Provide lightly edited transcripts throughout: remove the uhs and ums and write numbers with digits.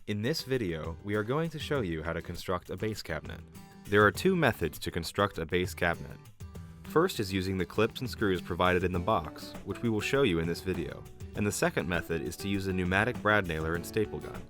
In this video, we are going to show you how to construct a base cabinet. There are two methods to construct a base cabinet. First is using the clips and screws provided in the box, which we will show you in this video, and the second method is to use a pneumatic brad nailer and staple gun.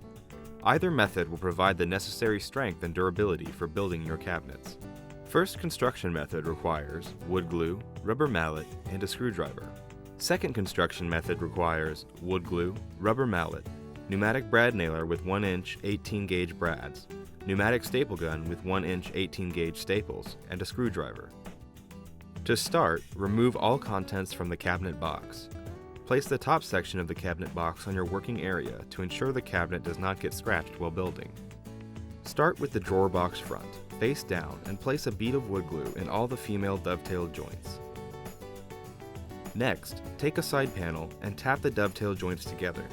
Either method will provide the necessary strength and durability for building your cabinets. First construction method requires wood glue, rubber mallet, and a screwdriver. Second construction method requires wood glue, rubber mallet, pneumatic brad nailer with 1-inch 18-gauge brads, pneumatic staple gun with 1-inch 18-gauge staples, and a screwdriver. To start, remove all contents from the cabinet box. Place the top section of the cabinet box on your working area to ensure the cabinet does not get scratched while building. Start with the drawer box front, face down, and place a bead of wood glue in all the female dovetail joints. Next, take a side panel and tap the dovetail joints together.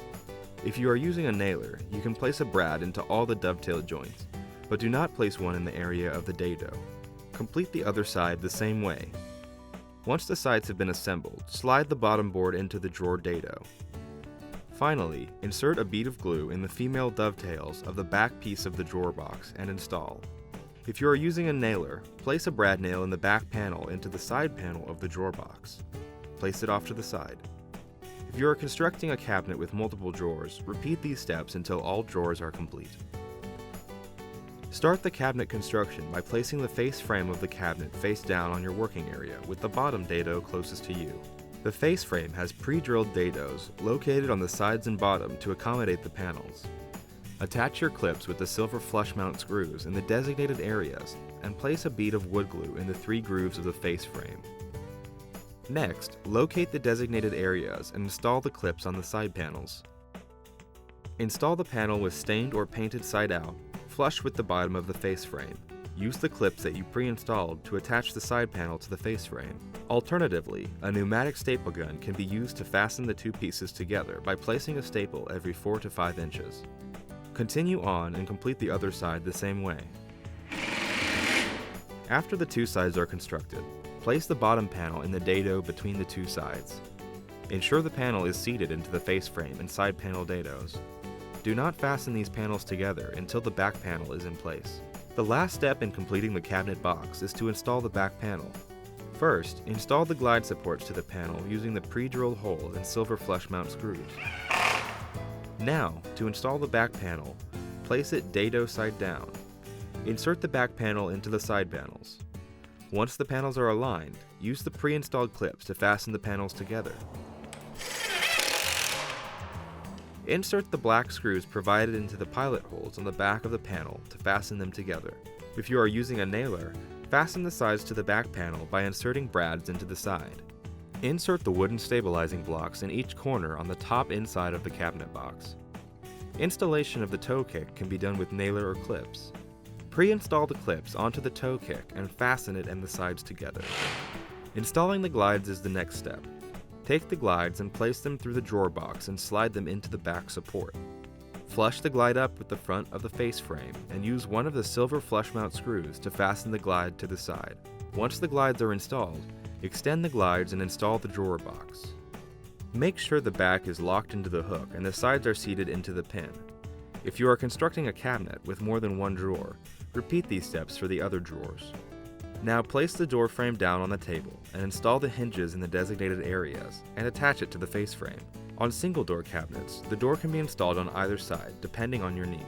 If you are using a nailer, you can place a brad into all the dovetail joints, but do not place one in the area of the dado. Complete the other side the same way. Once the sides have been assembled, slide the bottom board into the drawer dado. Finally, insert a bead of glue in the female dovetails of the back piece of the drawer box and install. If you are using a nailer, place a brad nail in the back panel into the side panel of the drawer box. Place it off to the side. If you are constructing a cabinet with multiple drawers, repeat these steps until all drawers are complete. Start the cabinet construction by placing the face frame of the cabinet face down on your working area with the bottom dado closest to you. The face frame has pre-drilled dados located on the sides and bottom to accommodate the panels. Attach your clips with the silver flush mount screws in the designated areas and place a bead of wood glue in the 3 grooves of the face frame. Next, locate the designated areas and install the clips on the side panels. Install the panel with stained or painted side out, flush with the bottom of the face frame. Use the clips that you pre-installed to attach the side panel to the face frame. Alternatively, a pneumatic staple gun can be used to fasten the two pieces together by placing a staple every 4 to 5 inches. Continue on and complete the other side the same way. After the two sides are constructed, place the bottom panel in the dado between the two sides. Ensure the panel is seated into the face frame and side panel dados. Do not fasten these panels together until the back panel is in place. The last step in completing the cabinet box is to install the back panel. First, install the glide supports to the panel using the pre-drilled holes and silver flush mount screws. Now, to install the back panel, place it dado side down. Insert the back panel into the side panels. Once the panels are aligned, use the pre-installed clips to fasten the panels together. Insert the black screws provided into the pilot holes on the back of the panel to fasten them together. If you are using a nailer, fasten the sides to the back panel by inserting brads into the side. Insert the wooden stabilizing blocks in each corner on the top inside of the cabinet box. Installation of the toe kick can be done with nailer or clips. Pre-install the clips onto the toe kick and fasten it and the sides together. Installing the glides is the next step. Take the glides and place them through the drawer box and slide them into the back support. Flush the glide up with the front of the face frame and use one of the silver flush mount screws to fasten the glide to the side. Once the glides are installed, extend the glides and install the drawer box. Make sure the back is locked into the hook and the sides are seated into the pin. If you are constructing a cabinet with more than one drawer, repeat these steps for the other drawers. Now place the door frame down on the table and install the hinges in the designated areas and attach it to the face frame. On single door cabinets, the door can be installed on either side depending on your need.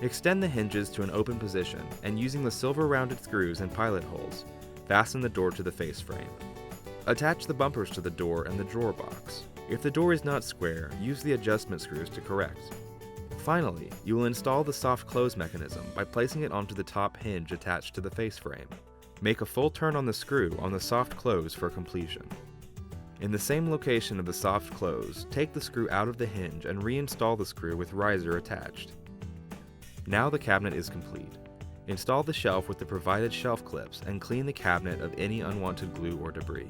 Extend the hinges to an open position and using the silver rounded screws and pilot holes, fasten the door to the face frame. Attach the bumpers to the door and the drawer box. If the door is not square, use the adjustment screws to correct. Finally, you will install the soft close mechanism by placing it onto the top hinge attached to the face frame. Make a full turn on the screw on the soft close for completion. In the same location of the soft close, take the screw out of the hinge and reinstall the screw with riser attached. Now the cabinet is complete. Install the shelf with the provided shelf clips and clean the cabinet of any unwanted glue or debris.